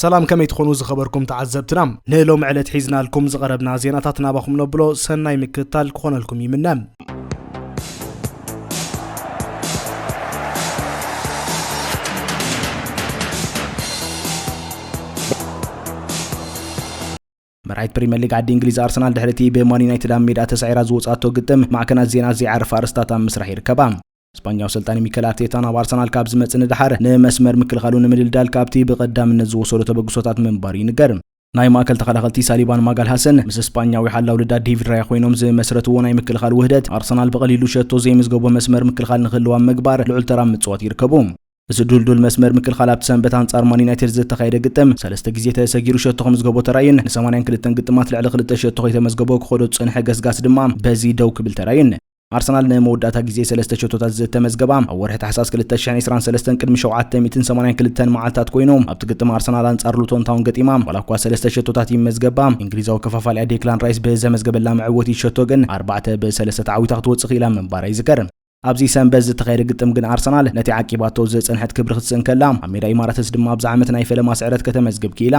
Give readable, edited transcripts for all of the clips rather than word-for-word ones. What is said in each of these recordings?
سلام كمي تخونو زخبركم تعذبتنا نهلوم علت حيزنا لكم زغربنا زيناتاتنا باخم نبلو سناي مكتال كخونا لكم يمنام مرايت بريمير ليج عاد انجليز ارسنال دحرتي بمان يونايتد ميدا تسعيرا زوصاتو قدم مع كنات زينا زي عرف ارستاتا مسرح يركبام اسبانياو سلطاني ميكل ارتيتا بارسنال كاب زمصن دحر نمسمر مكلخالو نمدلدال كابتي بقدامነት ዝወሰዱ ተበግሶታት መንባር ይንገርም ናይ ማከል ተኸላኸልቲ ሳሊባን ማጋል ሐሰን ምስ እስፓኛዊ ሓላው ልዳ ዴቪድ ራያ ኮይኖም ዝመስረትዎ ናይ ምክልኻል ውህደት አርሰናል በቀሊሉ ሸቶ ዘይምዝገቦ መስመር ምክልኻል ንኽልዋ መግባር ልዑል ተራ ምጽዋት ይርከቡም እዚ ዱልዱል መስመር ምክልኻል ኣብቲ ሰንበት አንጻር ማን ዩናይትድ ዝተኻየደ ግጥም ሰለስተ ግዜ ተሰጊሩ ሸቶኹም ዝገቦ ተራይን ን82 ግጥማት ልዕሊ 2 ሸቶኹ የተመዝገቦ ክኾዶ ጽንሐ ገስጋስ ድማ በዚ ደው ክብል ተራይን አርሰናል ነመውዳታ ጊዜ ሰለስተ ሸቶታት ዝተመዝገባ ወርሕ ታሕሳስ 2023 ቅድሚ 782 መዓልታት ኮይኖም ኣብቲ ግጥም አርሰናል አንጻር ሉቶን ታውን ገጢማ ወላኳ ሰለስተ ሸቶታት ይመዝገባ እንግሊዛዊ ከፋፋሊ ዴክላን ራይስ በዘመዝገበላ መዕወት ይሸቶ ግን 4 በ3 ዓዊታት ወጽኺ ኢላ መንባር ይዝከርም ኣብዚ ሰንበት ዝተኻየደ ግጥም ግን አርሰናል ነቲ ዓቂባቶ ዘጸንሐት ክብሪ ክትሰንከላ ኣብ ሜዳ ኢማራትስ ድማ ኣብ ዓመት ናይ ፈለማ ስዕረት ከተመዝግብ ኪላ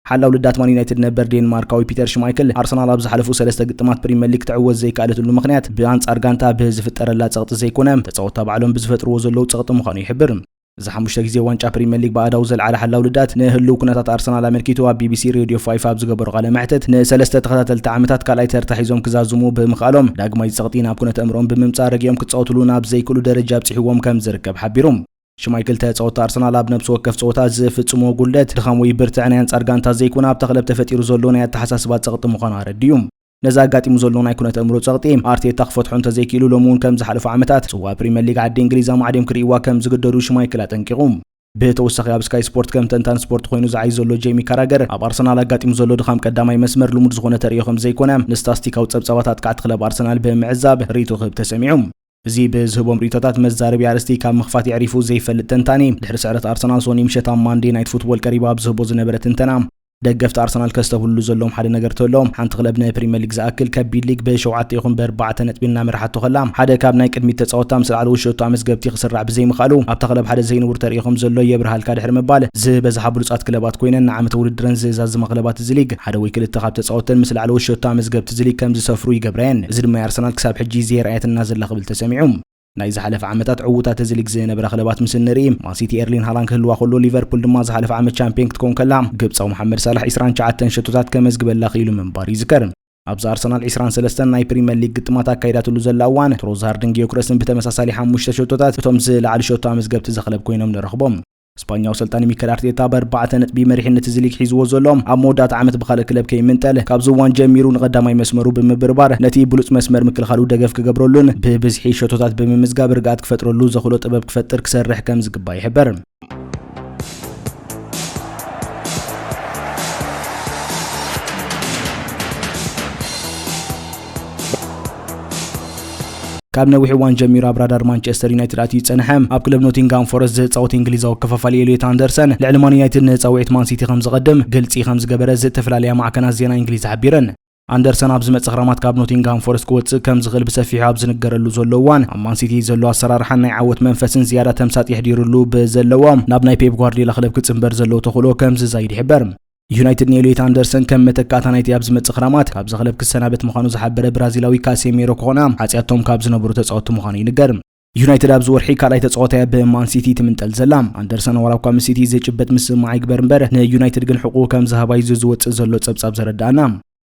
ሓላው ልዳት ማን ዩናይትድ ነበር ዴንማርካዊ ፒተር ሽማይክል አርሰናል ኣብ ዝሓለፉ ሰለስተ ግጥማት ፕሪሚየር ሊግ ትዕወት ዘይካለትሉ ምኽንያት ብኣንጻር ጋንታ ብዝፍጠረላ ጸቕጢ ዘይኮነ ተጻወታ ባዕሎም ብዝፈጥርዎ ዘለው ጸቕጢ ምዃኑ ይሕብር እዚ 5 ግዜ ዋንጫ ፕሪሚየር ሊግ ባዕዳው ዘልዓለ ሓላው ልዳት ንህልው ኩነታት አርሰናል ኣመልኪቱ ኣብ ቢቢሲ ሬድዮ 5 ኣብ ዝገበሩ ቃለ መሕተት ንሰለስተ ተኸታተልቲ ዓመታት ካልኣይ ተርታ ሒዞም ክዛዝሙ ብምኻሎም ዳግማይ ጸቕጢ ናብ ኩነት እምሮም ብምምጻእ ረጊዮም ክጻወትሉ ናብ ዘይክሉ ደረጃ ኣብጽሕዎም ከም ዝርከብ ሓቢሮም ሽማይክል ተጻወታ አርሰናል ኣብ ነብሱ ወከፍ ጸወታ ዝፍጽሞ ጉልደት ድኻም ወይ ብርትዕ ናይ አንጻር ጋንታ ዘይኮነ ኣብ ተኽለብ ተፈጢሩ ዘሎ ናይ ኣተሓሳስባ ጸቕጢ ምዃኑ ኣረድዩም ነዛ ኣጋጢሙ ዘሎ ናይ ኩነት እምሮ ጸቕጢ ኣርቴታ ክፈትሖ እንተዘይኪሉ ሎሙን ከም ዝሓለፉ ዓመታት ጽዋ ፕሪሚየር ሊግ ዓዲ እንግሊዝ ማዕድም ክሪእዋ ከም ዝግደዱ ሽማይክል ኣጠንቂቑም ብተወሳኺ ኣብ ስካይ ስፖርት ከም ተንታን ስፖርት ኮይኑ ዝዓይ ዘሎ ጄሚ ካራገር ኣብ አርሰናል ኣጋጢሙ ዘሎ ድኻም ቀዳማይ መስመር ልሙድ ዝኾነ ተርእዮ ከም ዘይኮነ ንስታስቲካዊ ጸብጻባታት ቃዕቲ ክለብ አርሰናል ብምዕዛብ ሪቱ ክህብ ተሰሚዑም እዚ ብዝህቦም ሪቶታት መዛረብ ያርስቲ ካብ መኽፋት ይዕሪፉ ዘይፈልጥ ተንታኒ ድሕሪ ስዕረት አርሰናል ሶኒ ምሸታ ማንዴ ናይት ፉትቦል ቀሪባ ብዝህቦ ዝነበረ ትንተና ደገፍቲ አርሰናል ከስተብሉ ዘለዎም ሓደ ነገር ተሎም ሓንቲ ክለብ ናይ ፕሪሚየር ሊግ ዝኣክል ከቢድ ሊግ ብ7 ይኹን ብ4 ነጥቢና ምርሓቶ ኸላ ሓደ ካብ ናይ ቅድሚት ተጻወታ ምስ ላዕለዎት ሸቶ ኣመዝገብቲ ክስራዕ ብዘይምኻሉ ኣብታ ክለብ ሓደ ዘይንቡር ተርእይኹም ዘሎ የብርሃልካ ድሕሪ ምባል ዝበዝሓ ብሉጻት ክለባት ኮይነን ንዓመተ ውድድረን ዝዛዝማ ክለባት እዚ ሊግ ሓደ ወይ ክልተ ካብ ተጻወተን ምስ ላዕለዎት ሸቶ ኣመዝገብቲ እዚ ሊግ ከም ዝሰፍሩ ይገብረን እዚ ድማ አርሰናል ክሳብ ሕጂ ዘርአየትና ዘላ ክብል ተሰሚዑም ናይ ዝሓለፈ ዓመታት ዕውታት እዚ ሊግ ዝነበረ ክለባት ምስ ንርኢ ማንሲቲ ኤርሊን ሃላንድ ክህልዋ ከሎ ሊቨርፑል ድማ ዝሓለፈ ዓመት ቻምፒዮን ክትኮን ከላ ግብጻዊ መሐመድ ሳላህ 29 ሸቶታት ከመዝግበላ ኺኢሉ መንባር ይዝከር ኣብዚ አርሰናል 23 ናይ ፕሪሚየር ሊግ ግጥማት ኣካይዳትሉ ዘላ እዋን ትሮዛርድን ጊዮክረስን ብተመሳሳሊ 5 ሸቶታት እቶም ዝለዓሉ ሸቶ ኣመዝገብቲ ዘኽለብ ኮይኖም ንረኽቦም እስፓኛው ሰልጣኒ ሚኬል አርቴታ በ4 ነጥቢ መሪሕነት እዚ ሊግ ሒዝዎ ዘሎም ኣብ መወዳእታ ዓመት ብኻልእ ክለብ ከይምንጠል ካብ ዝዋን ጀሚሩ ንቐዳማይ መስመሩ ብምብርባር ነቲ ብሉጽ መስመር ምክልኻሉ ደገፍ ክገብረሉን ብብዝሒ ሸቶታት ብምምዝጋብ ርግኣት ክፈጥረሉ ዘኽእሎ ጥበብ ክፈጥር ክሰርሕ ከም ዝግባእ ይሕበር ካብ ነዊሕ እዋን ጀሚሩ ኣብ ራዳር ማንቸስተር ዩናይትድ ኣትዩ ጸንሐም ኣብ ክለብ ኖቲንጋም ፎረስት ዝጻወት እንግሊዛዊ ከፋፋሊ ኤሊዮት ኣንደርሰን ልዕሊ ማን ዩናይትድ ንጻውዒት ማን ሲቲ ከም ዝቐድም ግልጺ ከም ዝገበረ ዝተፈላለየ ማዕከናት ዜና እንግሊዝ ሓቢረን ኣንደርሰን ኣብ ዝመጽእ ክረማት ካብ ኖቲንጋም ፎረስት ክወጽእ ከም ዝኽእል ብሰፊሑ ኣብ ዝንገረሉ ዘሎ እዋን ኣብ ማን ሲቲ ዘሎ ኣሰራርሓን ናይ ዓወት መንፈስን ዝያዳ ተምሳጥ ይሕዲሩሉ ብዘለዎም ናብ ናይ ፔፕ ጓርዲዮላ ክለብ ክጽምበር ዘሎ ተኽእሎ ከም ዝዛይድ ይሕበር ዩናይትድ ኤሊዮት ኣንደርሰን ከም መተካእታ ናይቲ ኣብ ዝመጽእ ክረማት ካብ ዝኽለብ ክሰናበት ምዃኑ ዝሓበረ ብራዚላዊ ካሴሜሮ ኮና ሓጺያቶም ካብ ዝነበሩ ተጻወቱ ምዃኑ ይንገር ዩናይትድ ኣብዚ ወርሒ ካልኣይ ተጻወታያ ብማን ሲቲ ትምንጠል ዘላ ኣንደርሰን ወላኳ ምስ ሲቲ ዝጭበጥ ምስማዕ ይግበር እምበር ንዩናይትድ ግን ሕቁ ከም ዝሃባይ ዝወጽእ ዘሎ ጸብጻብ ዘረዳእና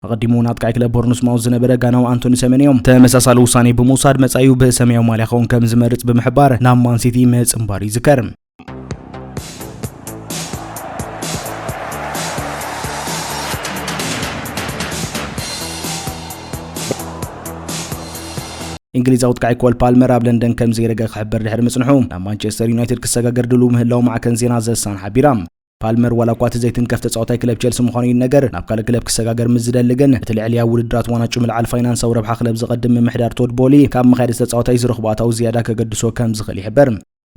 ኣቐዲሙ ናጥቃይ ክለብ ቦርንስማውዝ ዝነበረ ጋናዊ አንቶኒ ሰሜንዮም ተመሳሳሊ ውሳኔ ብምውሳድ መጻዩ ብሰማያዊ ማልያ ኸውን ከም ዝመርጽ ብምሕባር ናብ ማን ሲቲ ምጽምባር ይዝከር እንግሊዛዊ ጥቃይ ኮል ፓልመር ኣብ ለንደን ከም ዘይረገ ክሕበር ድሕሪ ምጽንሑ ናብ ማንቸስተር ዩናይትድ ክሰጋገር ድሉ ምህላው ማዕከን ዜና ዘሳን ሓቢራም ፓልመር ወላኳት ዘይትንከፍ ተጻዋታይ ክለብ ቸልሲ ምዃኑ ይነገር ናብ ካልእ ክለብ ክሰጋገር ምዝደልግን እቲ ልዕልያ ውድድራት ዋናጩ ምልዓል ፋይናንሳዊ ረብሓ ክለብ ዝቐድም ምምሕዳር ቶድ ቦሊ ካብ መኻይዲ ተጻዋታይ ዝረኽቦ ኣታዊ ዝያዳ ከገድሶ ከም ዝኽእል ይሕበር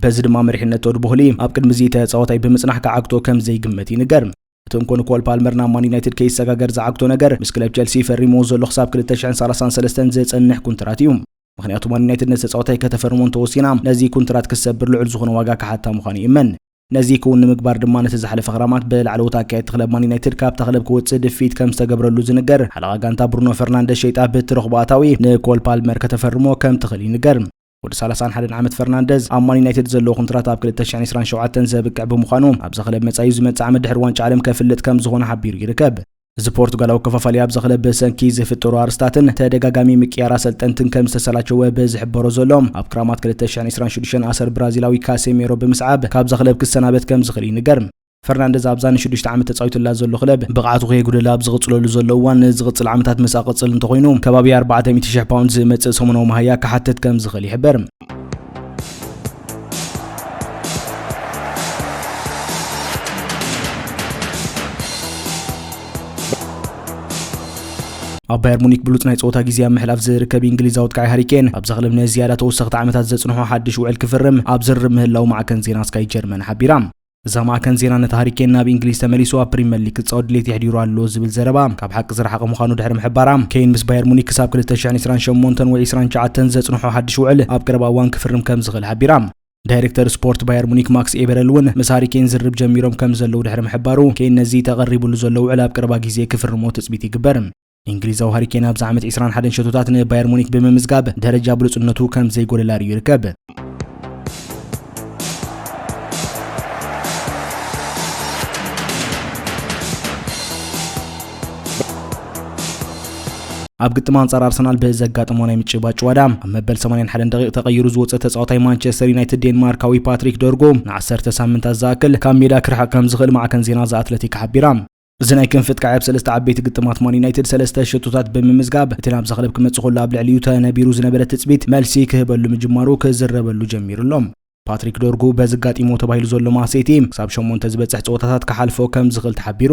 በዚ ድማ መሪሕነት ቶድ ቦሊ ኣብ ቅድሚ እዚ ተጻዋታይ ብምጽናሕ ከዓግቶ ከም ዘይግመት ይንገር እቶም ኮን ኮል ፓልመር ናብ ማን ዩናይትድ ከይሰጋገር ዝዓግቶ ነገር ምስ ክለብ ቸልሲ ፈሪሞ ዘሎ ክሳብ 2033 ዘጸንሕ ኮንትራት እዩ ምክንያቱ ማን ዩናይትድ ነተጻዋታይ ከተፈርሞን ተወሲና ነዚ ኮንትራት ክሰብር ልዑል ዝኾነ ዋጋ ካሓታ ምዃኑ ይመን ነዚ ክውን ምግባር ድማ ነቲ ዝሓለፈ ክራማት ብላዕለዎት ኣካየት ክለብ ማን ዩናይትድ ካብ ተክለብ ክወጽእ ድፊት ከም ዝተገብረሉ ዝንገር ሓለቓ ጋንታ ብሩኖ ፈርናንደስ ሸይጣ ብትረኽባታዊ ንኮል ፓልመር ከተፈርሞ ከም ትኽእል ይንገር ወዲ 31 ዓመት ፈርናንደዝ ኣብ ማን ዩናይትድ ዘለዎ ኮንትራት ኣብ 2027 ዘብቅዕ ብምዃኑ ኣብ ዘኽለብ መጻኢ ዝመጽእ ዓመት ድሕሪ ዋንጫ ዓለም ከፍልጥ ከም ዝኾነ ሓቢሩ ይርከብ እዚ ፖርቱጋላዊ ከፋፋሊ ኣብ ዘኽለብ በሰንኪ ዝፍጠሩ ኣርስታትን ተደጋጋሚ ምቅያራ ሰልጠንትን ከም ዝተሰላቸወ ብዝሕበሮ ዘሎም ኣብ ክራማት 2026 ኣሰር ብራዚላዊ ካሴሜሮ ብምስዓብ ካብ ዘኽለብ ክሰናበት ከም ዝኽእል ይንገር ፈርናንደዝ ኣብዛን 6 ዓመት ተጻዊቱላ ዘሎ ክለብ ብቕዓቱ ከይጉደላ ኣብ ዝቕጽለሉ ዘሎ እዋን ዝቕጽል ዓመታት መሳቕጽል እንተኾይኑ ከባቢ 400,000 ፓውንድ ዝመጽእ ሰሙናዊ ማህያ ክሓትት ከም ዝኽእል ይሕበር ኣብ ባየር ሙኒክ ብሉጽ ናይ ጾታ ጊዜ ኣብ ምሕላፍ ዝርከብ እንግሊዛዊ ተካይ ሃሪ ኬን ኣብ ዘኽለብ ንዝያዳ ተወሰኽቲ ዓመታት ዘጽንሖ ሓድሽ ውዕል ክፍርም ኣብ ዝርብ ምህላው ማዕከን ዜና ስካይ ጀርመን ሓቢራ እዛ ማዕከን ዜና ነቲ ሃሪ ኬን ናብ እንግሊዝ ተመሊሱ ኣብ ፕሪምየር ሊግ ክጻወት ድሌት ይሕዲሩ ኣሎ ዝብል ዘረባ ካብ ሓቂ ዝረሓቐ ምዃኑ ድሕሪ ምሕባራ ኬን ምስ ባየር ሙኒክ ክሳብ 2028 ወይ 29 ዘጽንሖ ሓድሽ ውዕል ኣብ ቀረባ እዋን ክፍርም ከም ዝኽእል ሓቢራ ዳይሬክተር ስፖርት ባየር ሙኒክ ማክስ ኤበረል እውን ምስ ሃሪ ኬን ዝርብ ጀሚሮም ከም ዘለው ድሕሪ ምሕባሩ ኬን ነዚ ተቐሪቡሉ ዘሎ ውዕል ኣብ ቀረባ ግዜ ክፍርሞ ትጽቢት ይግበር እንግሊዛዊ ሃሪ ኬን ኣብ ዓመት 21 ሸቶታት ንባየር ሙኒክ ብምምዝጋብ ደረጃ ብሉጽነቱ ከም ዘይጎደላ ይርከብ ኣብ ግጥም አንጻር አርሰናል በዘጋጠመው ናይ ምጭባጭ ዋዳ ኣብ መበል 81 ደቂቃ ተቀይሩ ዝወፀ ተጻዋታይ ማንቸስተር ዩናይትድ ዴንማርካዊ ፓትሪክ ዶርጎ ን10 ሳምንታት ዝኣክል ካብ ሜዳ ክርሐቅ ከም ዝኽእል ማዕከን ዜና ዘአትሌቲክ ሓቢራ እዚ ናይ ክንፍት ካዕብ ሰለስተ ዓበይቲ ግጥማት ማን ዩናይትድ ሰለስተ ሸቶታት ብምምዝጋብ እቲ ናብ ዘኽለብ ክመጽእ ከሎ ኣብ ልዕሊኡ ተነቢሩ ዝነበረ ትጽቢት መልሲ ክህበሉ ምጅማሩ ክዝረበሉ ጀሚሩሎም ፓትሪክ ዶርጎ በዝጋጢሞ ተባሂሉ ዘሎ ማሴቲ ክሳብ 8 ዝበጽሕ ጸወታታት ክሓልፎ ከም ዝኽእል ተሓቢሩ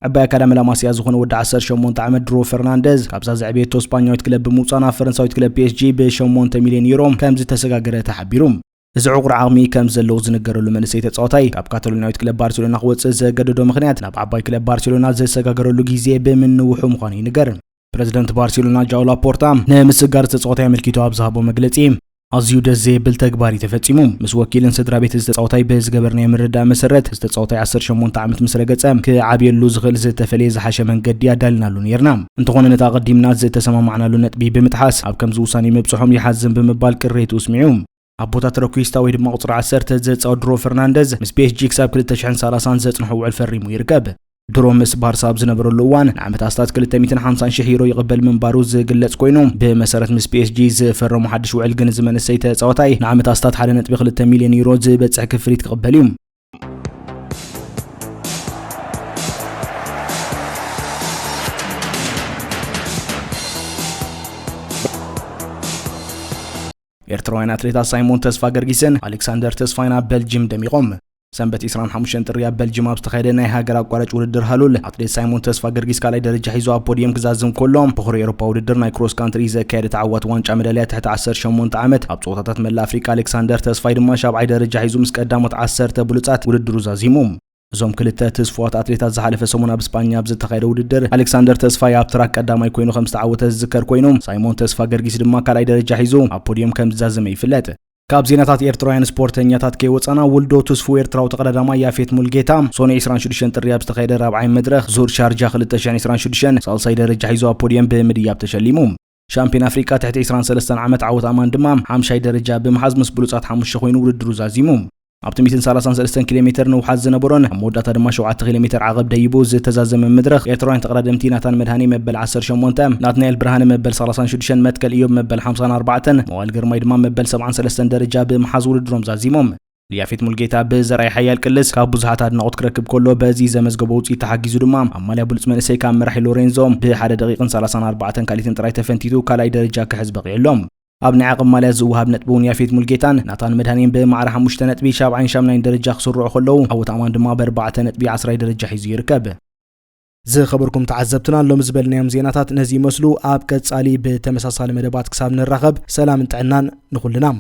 عباية كلام لاماسيا زخون ودع 18 عام درو فرنانديز كابزا زعبيتو اسبانيويت كلب بموصانا فرنساويت كلب بي اس جي ب 8 مليون يورو كم زتسغاغره تحبيروم እዚ ዕቁር ዓቕሚ ከም ዘለዎ ዝነገረሉ መንእሰይ ተጻዋታይ ካብ ካታሎናዊት ክለብ ባርሴሎና ክወጽእ ዘገደዶ ምኽንያት ናብ ዓባይ ክለብ ባርሴሎና ዘሰጋገረሉ ግዜ ብምንውሑ ምዃኑ ይንገር ፕሬዝዳንት ባርሴሎና ጃው ላፖርታ ንምስጋር ተጻዋታይ ኣመልኪቱ ኣብ ዝሃቦ መግለጺ ኣዝዩ ደስ ዘብል ተግባር ተፈጺሙ ምስ ወኪልን ስድራ ቤት ተጻዋታይ ብዝገበርናዮ ምርዳእ መሰረት ተጻዋታይ 18 ዓመት ምስ ረገጸ ክዓብየሉ ዝኽእል ዝተፈለየ ዝሓሸ መንገዲ ኣዳልናሉ ነርና እንተኾነ ነታ ቀዲምና ዝተሰማማዕናሉ ነጥቢ ብምጥሓስ ኣብ ከምዚ ውሳኔ ምብጽሖም ይሓዝን ብምባል ቅሬቱ ስሚዑ አቦታት ረኩይስታ ወይ ድማ ቁጥር 10 ተዘጻው ድሮ ፈርናንዴዝ ምስ ፒኤስጂ ክሳብ 2030 ዘጽንሑ ውዕል ፈሪሙ ይርከብ ድሮ ምስ ባርሳ ዝነበረሉ እዋን ንዓመት ኣስታት 250,000 ዩሮ ይቕበል ምንባሩ ዝግለጽ ኮይኑ ብመሰረት ምስ ፒኤስጂ ዝፈረሙ ሓድሽ ውዕል ግን ዝመነሰይ ተጻዋታይ ንዓመት ኣስታት 1.2 ሚልዮን ዩሮ ዝበጽሕ ክፍሊት ክቕበል እዩ ኤርትራውያን አትሌት ሳይሞን ተስፋ ገርጊስን አሌክሳንደር ተስፋይና ቤልጅየም ደሚቆም ሰንበት 25 ጥሪያ ቤልጅየም ኣብ ዝተኻየደ ናይ ሃገር አቋራጭ ውድድር ሃሉል አትሌት ሳይሞን ተስፋ ገርጊስ ካላይ ደረጃ ሒዙ ኣብ ፖዲየም ክዛዝም ከሎም ብሕሪ ኤሮፓ ውድድር ናይ ክሮስ ካንትሪ ዘካየደ ተዓዋት ዋንጫ ሜዳልያ ትሕቲ 18 ዓመት ኣብ ጾታታት መላ አፍሪካ አሌክሳንደር ተስፋይ ድማ ሻብዓይ ደረጃ ሒዙ ምስ ቀዳሞት 10 ብሉጻት ውድድሩ ዛዚሙ ዞም ክልተ ተስፋት አትሌታት ዝሓለፈ ሰሙን ኣብ እስፓኛ ኣብ ዝተኻየደ ውድድር አሌክሳንደር ተስፋይ ኣብ ትራክ ቀዳማይ ኮይኑ ከም ዝተዓወተ ዝዝከር ኮይኑ ሳይሞን ተስፋ ገርጊስ ድማ ካላይ ደረጃ ሒዙ ኣብ ፖዲየም ከም ዝዛዘመ ይፍለጥ ካብ ዜናታት ኤርትራውያን ስፖርተኛታት ከይወጻና ውልዶ ተስፉ ኤርትራው ተቀዳዳማ ያፌት ሙልጌታ ሶኒ 26 ጥሪ ኣብ ዝተኻየደ ራብዓይ መድረኽ ዙር ሻርጃ 2026 ሳልሳይ ደረጃ ሒዙ ኣብ ፖዲየም ብምድያብ ተሸሊሙ ሻምፒዮን አፍሪካ ትሕቲ 23 ዓመት ዓወት ኣማን ድማ 50 ደረጃ ብምሓዝ ምስ ብሉጻት 5 ኮይኑ ውድድሩ ዛዚሙ ኣብቲ 133 ኪሎ ሜትር ንውሓት ዝነበሮን ኣብ መወዳእታ ድማ 7 ኪሎ ሜትር ዓቐብ ደይቡ ዝተዛዘመ መድረኽ ኤርትራውያን ተቀዳደምቲ ናታን መድሃኒ መበል 18 ናትናኤል ብርሃነ መበል 36 መትከል ኢዮብ መበል 54 መዋል ግርማይ ድማ መበል 73 ደረጃ ብምሓዝ ውድድሮም ዛዚሞም ያፌት ሙልጌታ ብዘራይ ሓያል ቅልስ ካብ ብዙሓት ኣድናቆት ክረክብ ከሎ በዚ ዘመዝገበ ውጽኢት ተሓጊዙ ድማ ኣማልያ ብሉጽ መንእሰይ ካብ መራሒ ሎሬንዞ ብ1 ደቂቃን 34 ካሊትን ጥራይ ተፈንቲቱ ካላይ ደረጃ ክሕዝ በቂዕሎም ኣብ ናይ ዓቕም ማልያ ዝውሃብ ነጥቡን ያፌት ሙልጌታን ናታን መድሃኒን በማዕረ 5 ነጥቢ 78 ደረጃ ክስርዑ ከለው ዓወት ኣማን ድማ ብ4 ነጥቢ 10 ደረጃ ሒዙ ይርከብ ዝኸበርኩም ተዓዘብትና ሎም ዝበልናዮም ዜናታት ነዚ ይመስሉ ኣብ ቀጻሊ ብተመሳሳሊ መደባት ክሳብ ንራኸብ ሰላም ጥዕናን ንኹልናም